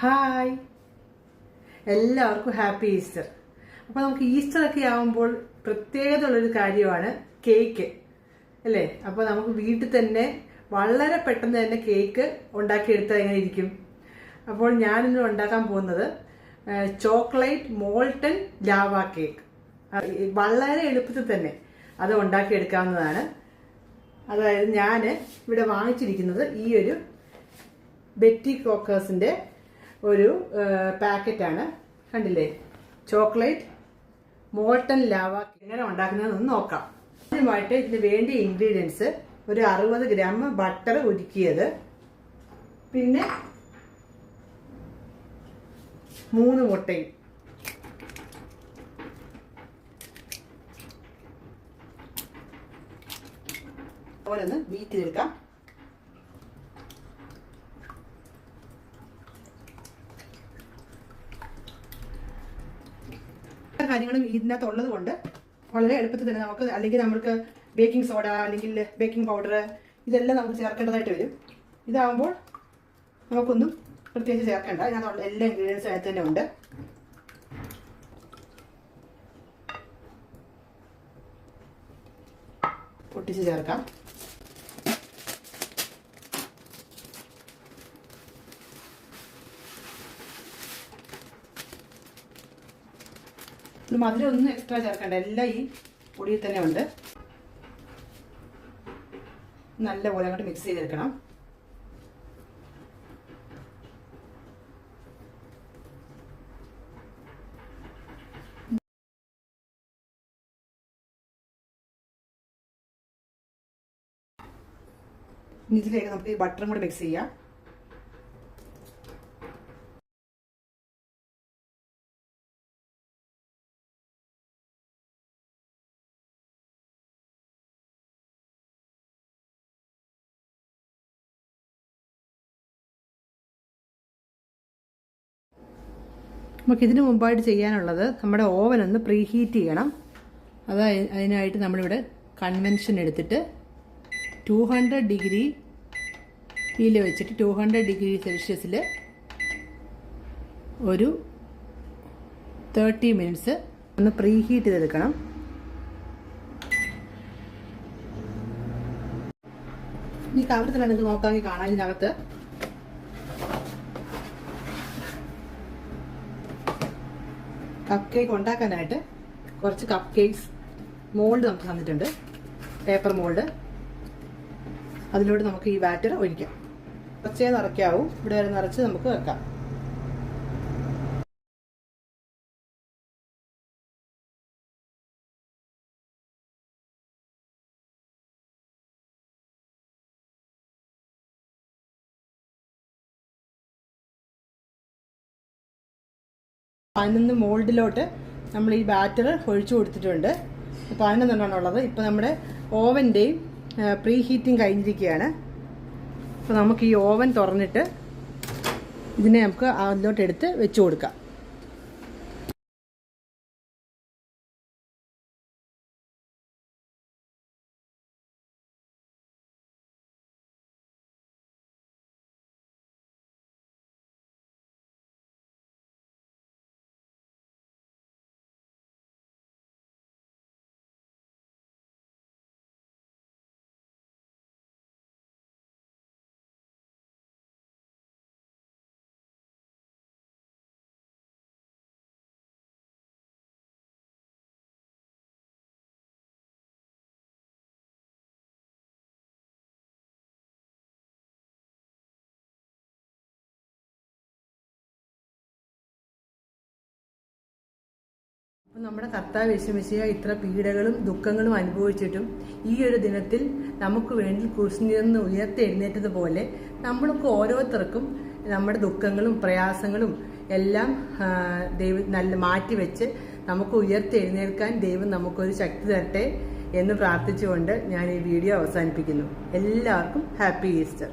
Hi, എല്ലാവർക്കും happy Easter. അപ്പോൾ നമുക്ക് ഈസ്റ്ററൊക്കെ ആകുമ്പോൾ പ്രത്യേകത ഉള്ളൊരു കാര്യമാണ് കേക്ക് അല്ലേ. അപ്പോൾ നമുക്ക് വീട്ടിൽ തന്നെ വളരെ പെട്ടെന്ന് തന്നെ കേക്ക് ഉണ്ടാക്കിയെടുത്താൽ എങ്ങനെ ഇരിക്കും. അപ്പോൾ ഞാനിന്ന് ഉണ്ടാക്കാൻ പോകുന്നത് ചോക്ലേറ്റ് മോൾട്ടൺ ലാവ കേക്ക്. വളരെ എളുപ്പത്തിൽ തന്നെ അത് ഉണ്ടാക്കിയെടുക്കാവുന്നതാണ്. അതായത് ഞാൻ ഇവിടെ വാങ്ങിച്ചിരിക്കുന്നത് ഈ ഒരു ബെറ്റി ക്രോക്കേഴ്സിന്റെ ഒരു പാക്കറ്റാണ്. കണ്ടില്ലേ, ചോക്ലേറ്റ് മോൾട്ടൺ ലാവ എങ്ങനെ ഉണ്ടാക്കുന്നതെന്ന് നോക്കാം. ആദ്യമായിട്ട് ഇതിന് വേണ്ടിയ ഇൻഗ്രീഡിയൻസ് ഒരു 60 ഗ്രാം ബട്ടർ ഉരുക്കിയത്, പിന്നെ 3 മുട്ടയും, ഓരോന്ന് ബീറ്റ് ചെയ്തെടുക്കാം. കാര്യങ്ങളും ഇതിനകത്ത് ഉള്ളത് കൊണ്ട് വളരെ എളുപ്പത്തിൽ തന്നെ നമുക്ക്, അല്ലെങ്കിൽ നമ്മൾക്ക് ബേക്കിംഗ് സോഡ അല്ലെങ്കിൽ ബേക്കിംഗ് പൗഡർ ഇതെല്ലാം നമുക്ക് ചേർക്കേണ്ടതായിട്ട് വരും. ഇതാകുമ്പോൾ നമുക്കൊന്നും പ്രത്യേകിച്ച് ചേർക്കേണ്ട. ഇതിനകത്തുള്ള എല്ലാ ഇൻഗ്രീഡിയൻസും അതിനകത്ത് തന്നെ ഉണ്ട്. പൊട്ടിച്ച് ചേർക്കാം. മധുരം ഒന്നും എക്സ്ട്രാ ചേർക്കണ്ട, എല്ലാം ഈ പൊടിയിൽ തന്നെ ഉണ്ട്. നല്ലപോലെ അങ്ങോട്ട് മിക്സ് ചെയ്തെടുക്കണം. ഇതിലേക്ക് നമുക്ക് ഈ ബട്ടറും കൂടെ മിക്സ് ചെയ്യാം. നമുക്കിതിന് മുമ്പായിട്ട് ചെയ്യാനുള്ളത് നമ്മുടെ ഓവൻ ഒന്ന് പ്രീ ഹീറ്റ് ചെയ്യണം. അതിനായിട്ട് നമ്മളിവിടെ കൺവെൻഷൻ എടുത്തിട്ട് 200 ഡിഗ്രിയിൽ വെച്ചിട്ട് 200 ഡിഗ്രി സെൽഷ്യസിൽ ഒരു 30 മിനിറ്റ്സ് ഒന്ന് പ്രീ ഹീറ്റ് ചെയ്തെടുക്കണം. ഈ കവറത്തിൽ നിങ്ങൾക്ക് നോക്കാമെങ്കിൽ കാണാം, ഇതിനകത്ത് കപ്പ് കേക്ക് ഉണ്ടാക്കാനായിട്ട് കുറച്ച് കപ്പ് കേക്ക്സ് മോൾഡ് നമുക്ക് തന്നിട്ടുണ്ട്, പേപ്പർ മോൾഡ്. അതിലൂടെ നമുക്ക് ഈ ബാറ്റർ ഒഴിക്കാം. കുറച്ചേ നിറയ്ക്കാവും, ഇവിടെ വരെ നിറച്ച് നമുക്ക് വെക്കാം. അതിൽ മോൾഡിലോട്ട് നമ്മൾ ഈ ബാറ്റർ ഒഴിച്ചു കൊടുത്തിട്ടുണ്ട്. 11 എണ്ണമാണുള്ളത്. ഇപ്പോൾ നമ്മുടെ ഓവൻ്റെയും പ്രീ ഹീറ്റിംഗ് കഴിഞ്ഞിരിക്കുകയാണ്. അപ്പോൾ നമുക്ക് ഈ ഓവൻ തുറന്നിട്ട് ഇതിനെ നമുക്ക് അതിലോട്ട് എടുത്ത് വെച്ച് കൊടുക്കാം. നമ്മുടെ കർത്താവ് യേശുമിശിഹാ ഇത്ര പീഡകളും ദുഃഖങ്ങളും അനുഭവിച്ചിട്ടും ഈ ഒരു ദിനത്തിൽ നമുക്ക് വേണ്ടി ക്രൂശിൽ നിന്ന് ഉയർത്തെഴുന്നേറ്റതുപോലെ നമ്മൾക്ക് ഓരോരുത്തർക്കും നമ്മുടെ ദുഃഖങ്ങളും പ്രയാസങ്ങളും എല്ലാം ദൈവം മാറ്റിവെച്ച് നമുക്ക് ഉയർത്തെഴുന്നേൽക്കാൻ ദൈവം നമുക്കൊരു ശക്തി തരട്ടെ എന്ന് പ്രാർത്ഥിച്ചുകൊണ്ട് ഞാൻ ഈ വീഡിയോ അവസാനിപ്പിക്കുന്നു. എല്ലാവർക്കും ഹാപ്പി ഈസ്റ്റർ.